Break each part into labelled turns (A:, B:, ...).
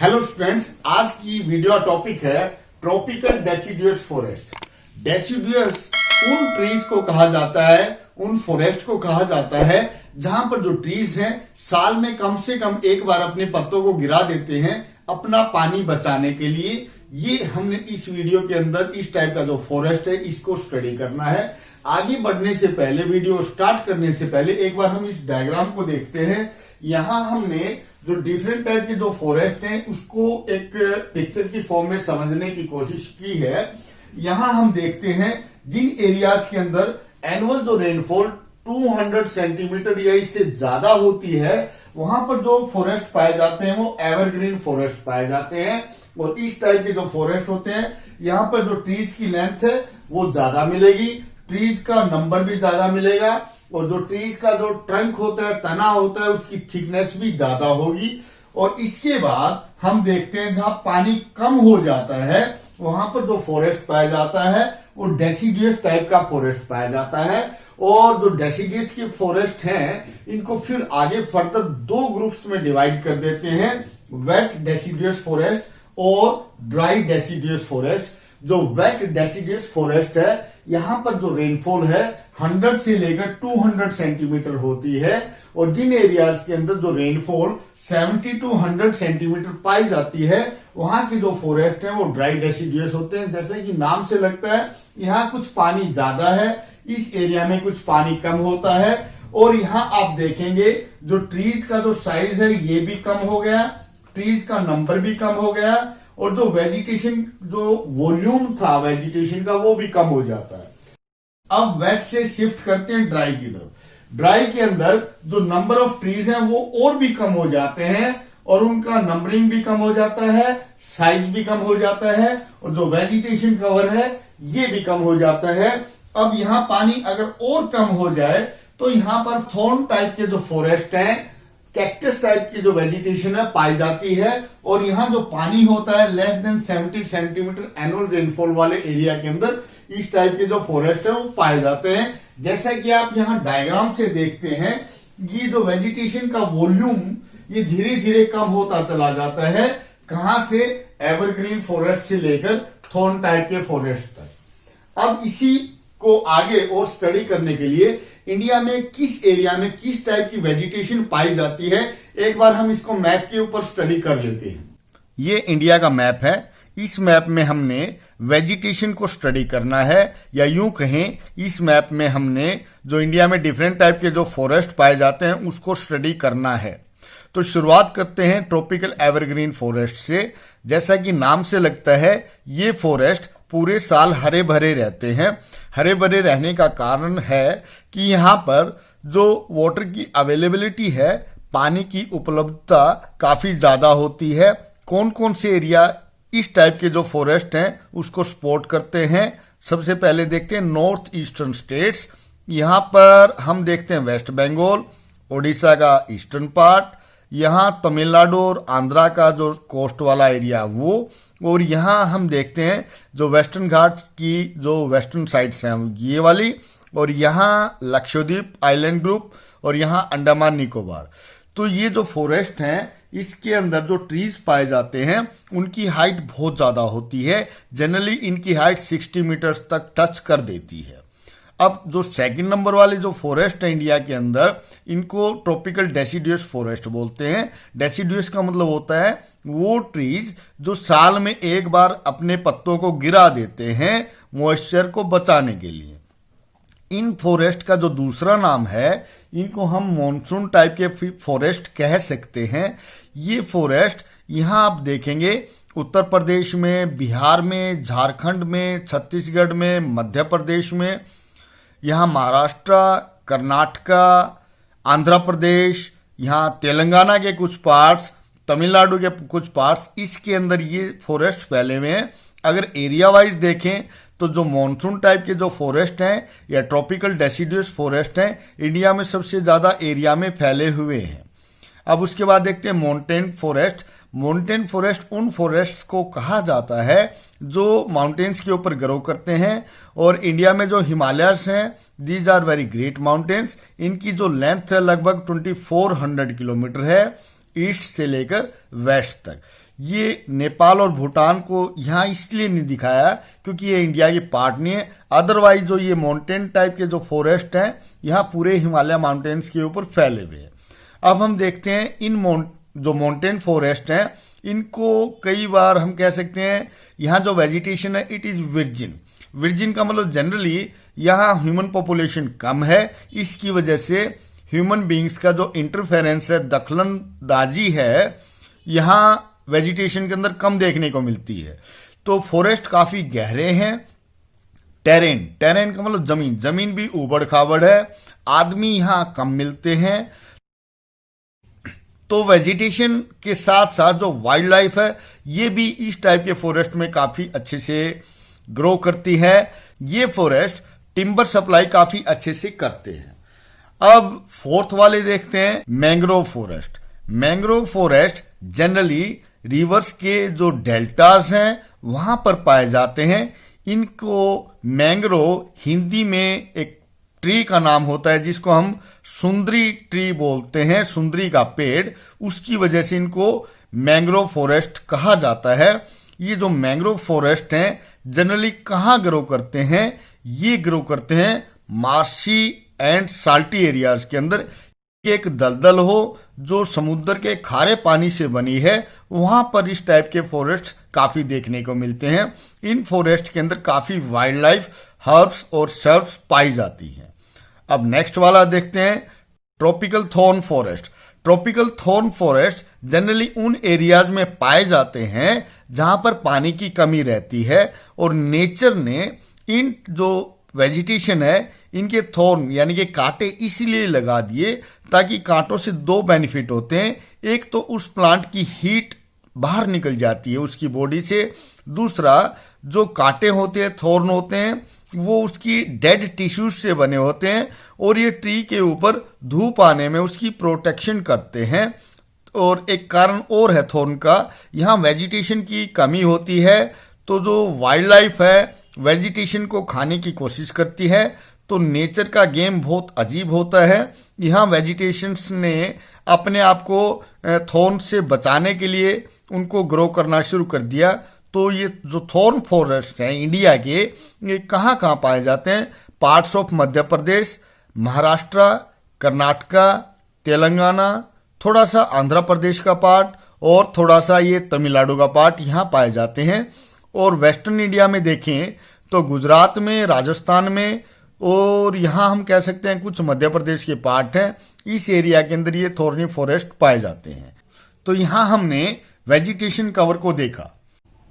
A: Hello students, आज की video topic है ट्रॉपिकल डेसिडुअस फॉरेस्ट। डेसिडुअस उन ट्रीज को कहा जाता है, उन फॉरेस्ट को कहा जाता है जहां पर जो ट्रीज हैं साल में कम से कम एक बार अपने पत्तों को गिरा देते हैं अपना पानी बचाने के लिए। ये हमने इस वीडियो के अंदर इस टाइप का जो फॉरेस्ट है इसको स्टडी करना है। आगे बढ़ने से पहले, वीडियो स्टार्ट करने से पहले एक बार हम इस डायग्राम को देखते हैं। यहां हमने जो डिफरेंट टाइप के जो फॉरेस्ट हैं उसको एक पिक्चर की फॉर्म में समझने की कोशिश की है। यहां हम देखते हैं जिन एरियाज के अंदर एनुअल जो रेनफॉल 200 सेंटीमीटर या इससे ज्यादा होती है वहां पर जो फॉरेस्ट पाए जाते हैं वो एवरग्रीन फॉरेस्ट पाए जाते हैं। और इस टाइप के जो फॉरेस्ट होते हैं यहाँ पर जो ट्रीज की लेंथ है वो ज्यादा मिलेगी, ट्रीज का नंबर भी ज्यादा मिलेगा और जो ट्रीज का जो ट्रंक होता है, तना होता है, उसकी थिकनेस भी ज्यादा होगी। और इसके बाद हम देखते हैं जहां पानी कम हो जाता है वहां पर जो फॉरेस्ट पाया जाता है वो डेसिडुअस टाइप का फॉरेस्ट पाया जाता है। और जो डेसिडुअस के फॉरेस्ट हैं इनको फिर आगे फर्दर दो ग्रुप्स में डिवाइड कर देते हैं, वेट डेसिडुअस फॉरेस्ट और ड्राई डेसिडुअस फॉरेस्ट। जो वेट डेसिडुअस फॉरेस्ट है यहां पर जो रेनफॉल है 100 से लेकर 200 सेंटीमीटर होती है और जिन एरियाज के अंदर जो रेनफॉल 70 to 100 सेंटीमीटर पाई जाती है वहां के जो फॉरेस्ट है वो ड्राई डेसिडुअस होते हैं। जैसे कि नाम से लगता है यहाँ कुछ पानी ज्यादा है, इस एरिया में कुछ पानी कम होता है। और यहाँ आप देखेंगे जो ट्रीज का जो साइज है ये भी कम हो गया, ट्रीज का नंबर भी कम हो गया और जो वेजिटेशन जो वॉल्यूम था वेजिटेशन का वो भी कम हो जाता है। अब वेट से शिफ्ट करते हैं ड्राई की तरफ। ड्राई के अंदर जो नंबर ऑफ ट्रीज हैं वो और भी कम हो जाते हैं और उनका नंबरिंग भी कम हो जाता है, साइज भी कम हो जाता है और जो वेजिटेशन कवर है ये भी कम हो जाता है। अब यहाँ पानी अगर और कम हो जाए तो यहाँ पर थॉर्न टाइप के जो फॉरेस्ट हैं, कैक्टस टाइप की जो वेजिटेशन है पाई जाती है और यहाँ जो पानी होता है less than 70 centimetre annual rainfall वाले एरिया के अंदर इस टाइप के जो फॉरेस्ट है वो पाए जाते हैं। जैसा कि आप यहाँ डायग्राम से देखते हैं ये जो वेजिटेशन का वॉल्यूम ये धीरे धीरे कम होता चला जाता है। कहां से? एवरग्रीन फॉरेस्ट से लेकर थॉर्न टाइप के फॉरेस्ट तक। अब इसी को आगे और स्टडी करने के लिए इंडिया में किस एरिया में किस टाइप की वेजिटेशन पाई जाती है एक बार हम इसको मैप के ऊपर स्टडी कर लेते हैं। ये इंडिया का मैप है। इस मैप में हमने वेजिटेशन को स्टडी करना है या यूं कहें इस मैप में हमने जो इंडिया में डिफरेंट टाइप के जो फॉरेस्ट पाए जाते हैं उसको स्टडी करना है। तो शुरुआत करते हैं ट्रॉपिकल एवरग्रीन फॉरेस्ट से। जैसा कि नाम से लगता है ये फॉरेस्ट पूरे साल हरे भरे रहते हैं। हरे भरे रहने का कारण है कि यहाँ पर जो वाटर की अवेलेबिलिटी है, पानी की उपलब्धता काफी ज्यादा होती है। कौन कौन से एरिया इस टाइप के जो फॉरेस्ट हैं उसको सपोर्ट करते हैं? सबसे पहले देखते हैं नॉर्थ ईस्टर्न स्टेट्स। यहाँ पर हम देखते हैं वेस्ट बंगाल, ओडिशा का ईस्टर्न पार्ट, यहाँ तमिलनाडु और आंध्रा का जो कोस्ट वाला एरिया वो, और यहाँ हम देखते हैं जो वेस्टर्न घाट की जो वेस्टर्न साइड्स हैं ये वाली, और यहाँ लक्षद्वीप आइलैंड ग्रुप और यहाँ अंडमान निकोबार। तो ये जो फॉरेस्ट हैं इसके अंदर जो ट्रीज पाए जाते हैं उनकी हाइट बहुत ज्यादा होती है। जनरली इनकी हाइट 60 मीटर्स तक टच कर देती है। अब जो सेकंड नंबर वाले जो फॉरेस्ट है इंडिया के अंदर इनको ट्रॉपिकल डेसिडुअस फॉरेस्ट बोलते हैं। डेसिडुअस का मतलब होता है वो ट्रीज जो साल में एक बार अपने पत्तों को गिरा देते हैं मॉइस्चर को बचाने के लिए। इन फॉरेस्ट का जो दूसरा नाम है इनको हम मॉनसून टाइप के फॉरेस्ट कह सकते हैं। ये फॉरेस्ट यहाँ आप देखेंगे उत्तर प्रदेश में, बिहार में, झारखंड में, छत्तीसगढ़ में, मध्य प्रदेश में, यहाँ महाराष्ट्र, कर्नाटका, आंध्र प्रदेश, यहाँ तेलंगाना के कुछ पार्ट्स, तमिलनाडु के कुछ पार्ट्स, इसके अंदर ये फॉरेस्ट फैले हुए हैं। अगर एरिया वाइज देखें तो जो मॉनसून टाइप के जो फॉरेस्ट हैं या ट्रॉपिकल डेसिडुअस फॉरेस्ट हैं इंडिया में सबसे ज्यादा एरिया में फैले हुए हैं। अब उसके बाद देखते हैं माउंटेन फॉरेस्ट। माउंटेन फॉरेस्ट उन फॉरेस्ट को कहा जाता है जो माउंटेन्स के ऊपर ग्रो करते हैं और इंडिया में जो हिमालयस हैं these are very great mountains. इनकी जो लेंथ है लगभग 2400 किलोमीटर है ईस्ट से लेकर वेस्ट तक। ये नेपाल और भूटान को यहाँ इसलिए नहीं दिखाया क्योंकि ये इंडिया की पार्ट नहीं है। अदरवाइज जो ये माउंटेन टाइप के जो फॉरेस्ट हैं यहाँ पूरे हिमालय माउंटेन्स के ऊपर फैले हुए हैं। अब हम देखते हैं इन जो माउंटेन फॉरेस्ट हैं इनको कई बार हम कह सकते हैं यहाँ जो वेजिटेशन है इट इज विर्जिन। विर्जिन का मतलब जनरली यहाँ ह्यूमन पॉपुलेशन कम है, इसकी वजह से ह्यूमन बींग्स का जो इंटरफेरेंस है, दखलंदाजी है, यहाँ वेजिटेशन के अंदर कम देखने को मिलती है। तो फॉरेस्ट काफी गहरे हैं। टेरेन का मतलब जमीन भी ऊबड़ खाबड़ है, आदमी यहाँ कम मिलते हैं। तो वेजिटेशन के साथ साथ जो वाइल्ड लाइफ है ये भी इस टाइप के फॉरेस्ट में काफी अच्छे से ग्रो करती है। ये फॉरेस्ट टिम्बर सप्लाई काफी अच्छे से करते हैं। अब फोर्थ वाले देखते हैं mangrove forest. Mangrove forest generally reverse के जो डेल्टास हैं वहां पर पाए जाते हैं। इनको मैंग्रोव हिंदी में एक ट्री का नाम होता है जिसको हम सुंदरी ट्री बोलते हैं, सुंदरी का पेड़, उसकी वजह से इनको मैंग्रोव फॉरेस्ट कहा जाता है। ये जो मैंग्रोव फॉरेस्ट हैं जनरली कहाँ ग्रो करते हैं? ये ग्रो करते हैं मार्शी एंड साल्टी एरियाज के अंदर। एक दलदल हो जो समुद्र के खारे पानी से बनी है वहां पर इस टाइप के फॉरेस्ट काफी देखने को मिलते हैं। इन फॉरेस्ट के अंदर काफी वाइल्ड लाइफ, हर्ब्स और शर्ब्स पाई जाती हैं। अब नेक्स्ट वाला देखते हैं tropical thorn forest. Tropical thorn forest generally उन एरियाज में पाए जाते हैं जहां पर पानी की कमी रहती है और नेचर ने इन जो वेजिटेशन है इनके थॉर्न यानी कि कांटे इसलिए लगा दिए ताकि कांटों से दो बेनिफिट होते हैं। एक तो उस प्लांट की हीट बाहर निकल जाती है उसकी बॉडी से, दूसरा जो कांटे होते हैं, थॉर्न होते हैं, वो उसकी डेड टिश्यूज से बने होते हैं और ये ट्री के ऊपर धूप आने में उसकी प्रोटेक्शन करते हैं। और एक कारण और है थॉर्न का, यहाँ वेजिटेशन की कमी होती है तो जो वाइल्ड लाइफ है वेजिटेशन को खाने की कोशिश करती है। तो नेचर का गेम बहुत अजीब होता है। यहाँ वेजिटेशंस ने अपने आप को थॉर्न से बचाने के लिए उनको ग्रो करना शुरू कर दिया। तो ये जो थॉर्न फॉरेस्ट हैं इंडिया के, ये कहाँ कहाँ पाए जाते हैं? पार्ट्स ऑफ मध्य प्रदेश, महाराष्ट्र, कर्नाटका, तेलंगाना, थोड़ा सा आंध्र प्रदेश का पार्ट और थोड़ा सा ये तमिलनाडु का पार्ट यहाँ पाए जाते हैं। और वेस्टर्न इंडिया में देखें तो गुजरात में, राजस्थान में और यहाँ हम कह सकते हैं कुछ मध्य प्रदेश के पार्ट हैं। इस एरिया के अंदर ये थॉर्नी फॉरेस्ट पाए जाते हैं। तो यहाँ हमने वेजिटेशन कवर को देखा।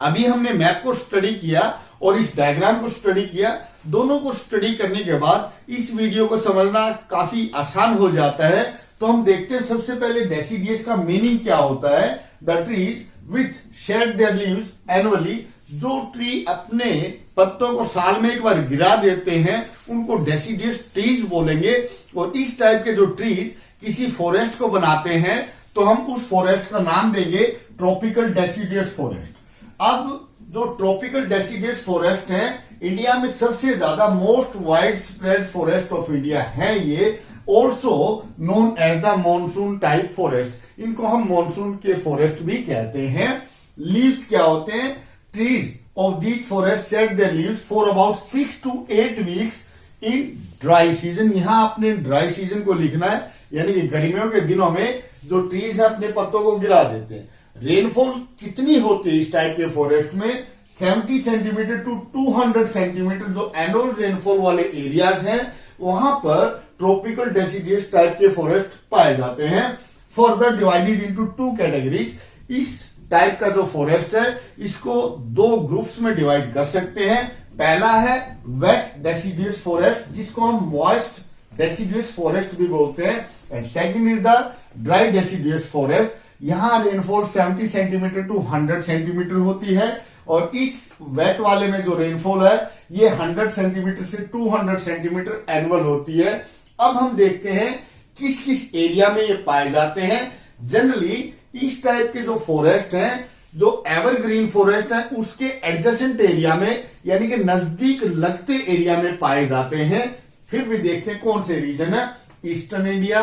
A: अभी हमने मैप को स्टडी किया और इस डायग्राम को स्टडी किया। दोनों को स्टडी करने के बाद इस वीडियो को समझना काफी आसान हो जाता है। तो हम देखते हैं सबसे पहले डेसिडियस का मीनिंग क्या होता है। The trees which shade there leaves annually, जो ट्री अपने पत्तों को साल में एक बार गिरा देते हैं उनको डेसिडियस ट्रीज बोलेंगे। और इस टाइप के जो ट्रीज किसी फॉरेस्ट को बनाते हैं तो हम उस फॉरेस्ट का नाम देंगे ट्रॉपिकल डेसिडियस फॉरेस्ट। अब जो ट्रॉपिकल डेसिडियस फॉरेस्ट है इंडिया में सबसे ज्यादा most wide spread forest of India है ये, also known as the monsoon type forest. इनको हम मॉनसून के फॉरेस्ट भी कहते हैं। लीव्स क्या होते हैं? Trees of these forests shed their leaves for about 6 to 8 weeks in dry season। यहाँ आपने ड्राई सीजन को लिखना है, यानी कि गर्मियों के दिनों में जो ट्रीज है अपने पत्तों को गिरा देते हैं। रेनफॉल कितनी होती है इस टाइप के फॉरेस्ट में? 70 सेंटीमीटर टू 200 सेंटीमीटर जो एनुअल रेनफॉल वाले एरियाज हैं वहां पर ट्रॉपिकल डेसिडियस टाइप के फॉरेस्ट पाए जाते हैं। Further divided into 2 categories. इस टाइप का जो फॉरेस्ट है इसको 2 ग्रुप्स में डिवाइड कर सकते हैं। पहला है वेट डेसिडियस फॉरेस्ट जिसको हम मॉइस्ट डेसिडियस फॉरेस्ट भी बोलते हैं, and second is the dry deciduous forest. यहाँ रेनफॉल 70 सेंटीमीटर टू 100 सेंटीमीटर होती है और इस वेट वाले में जो रेनफॉल है ये 100 सेंटीमीटर से 200 सेंटीमीटर एनुअल होती है। अब हम देखते हैं किस किस एरिया में ये पाए जाते हैं। जनरली इस टाइप के जो फॉरेस्ट हैं, जो एवरग्रीन फॉरेस्ट है उसके एडजेसेंट एरिया में यानी कि नजदीक लगते एरिया में पाए जाते हैं। फिर भी देखते हैं कौन से रीजन है। Eastern India,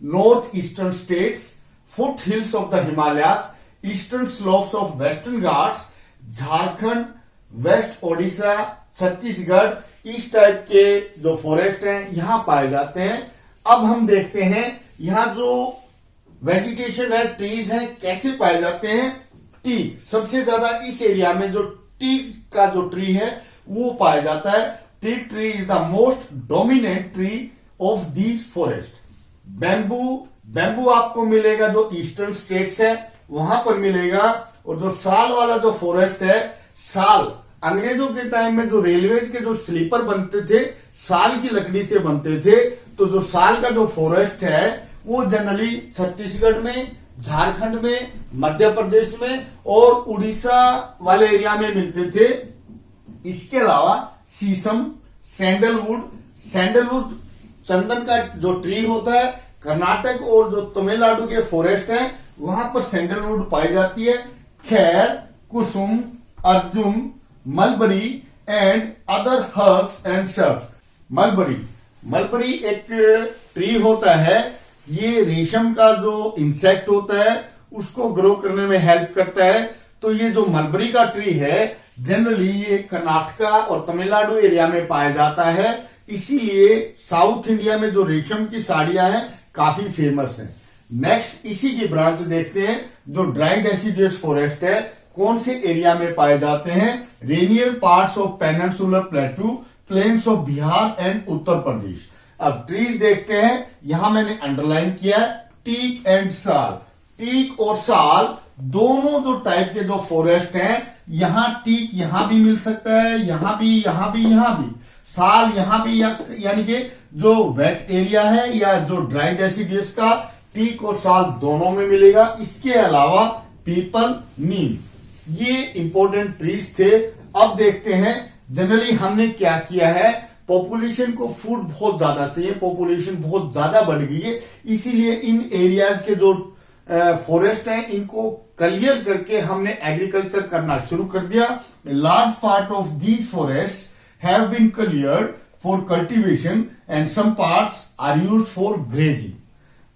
A: north eastern states, foot hills of the Himalayas, eastern slopes of western Ghats, Jharkhand, west Odisha, Chhattisgarh, इस टाइप के जो फॉरेस्ट हैं यहां पाए जाते हैं। अब हम देखते हैं यहां जो वेजिटेशन है, ट्रीज है, कैसे पाए जाते हैं। टीक सबसे ज्यादा इस एरिया में जो टीक का जो ट्री है वो पाया जाता है। Teak tree is the most dominant tree of these forest. Bamboo आपको मिलेगा जो ईस्टर्न स्टेट्स है वहां पर मिलेगा। और जो साल वाला जो फॉरेस्ट है, साल अंग्रेजों के टाइम में जो रेलवेज के जो स्लीपर बनते थे साल की लकड़ी से बनते थे, तो जो साल का जो फॉरेस्ट है वो जनरली छत्तीसगढ़ में, झारखंड में, मध्य प्रदेश में और उड़ीसा वाले एरिया में मिलते थे। इसके अलावा शीशम, सैंडलवुड चंदन का जो ट्री होता है, कर्नाटक और जो तमिलनाडु के फॉरेस्ट है वहां पर सैंडलवुड पाई जाती है। Khair, kusum, arjun, mulberry and other herbs and shrubs. Mulberry एक ट्री होता है, ये रेशम का जो इंसेक्ट होता है उसको ग्रो करने में हेल्प करता है। तो ये जो मलबरी का ट्री है जनरली ये कर्नाटका और तमिलनाडु एरिया में पाया जाता है, इसीलिए साउथ इंडिया में जो रेशम की साड़ियां हैं काफी फेमस हैं। नेक्स्ट इसी की ब्रांच देखते हैं जो ड्राई डेसिडुअस फॉरेस्ट है, कौन से एरिया में पाए जाते हैं। Rainier parts of peninsular plateau, plains of Bihar and Uttar Pradesh. अब ट्रीज देखते हैं, यहां मैंने अंडरलाइन किया है टीक एंड साल। टीक और साल दोनों जो टाइप के जो फॉरेस्ट हैं, यहां टीक यहां भी मिल सकता है, यहां भी साल यहां भी, यानी कि जो वेट एरिया है या जो ड्राई डेसिडुअस का, टीक और साल दोनों में मिलेगा। इसके अलावा पीपल, नीम, ये इंपॉर्टेंट ट्रीज थे। अब देखते हैं जनरली हमने क्या किया है, पॉपुलेशन को फूड बहुत ज्यादा चाहिए, पॉपुलेशन बहुत ज्यादा बढ़ गई है, इसीलिए इन एरियाज के जो फॉरेस्ट हैं इनको क्लियर करके हमने एग्रीकल्चर करना शुरू कर दिया। Large part of these forest have been cleared for cultivation and some parts are used for grazing.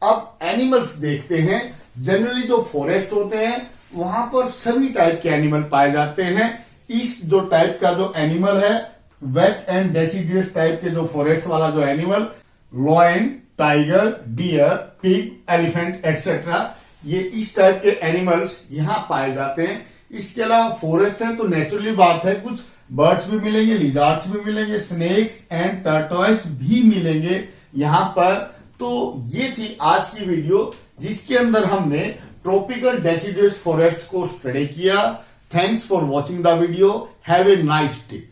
A: अब एनिमल्स देखते हैं, जनरली जो फॉरेस्ट होते हैं वहां पर सभी टाइप के एनिमल पाए जाते हैं। इस जो टाइप का जो एनिमल है, वेट एंड डेसिडुअस टाइप के जो फॉरेस्ट वाला जो animal, lion, tiger, deer, pig, elephant etcetera, ये इस टाइप के एनिमल्स यहां पाए जाते हैं। इसके अलावा फॉरेस्ट है तो नेचुरली बात है कुछ बर्ड्स भी मिलेंगे, लिजार्ड्स भी मिलेंगे, स्नेक्स एंड टर्टॉइस भी मिलेंगे यहां पर। तो ये थी आज की वीडियो जिसके अंदर हमने ट्रॉपिकल डेसिडुअस फॉरेस्ट को स्टडी किया। Thanks for watching the video. Have a nice day.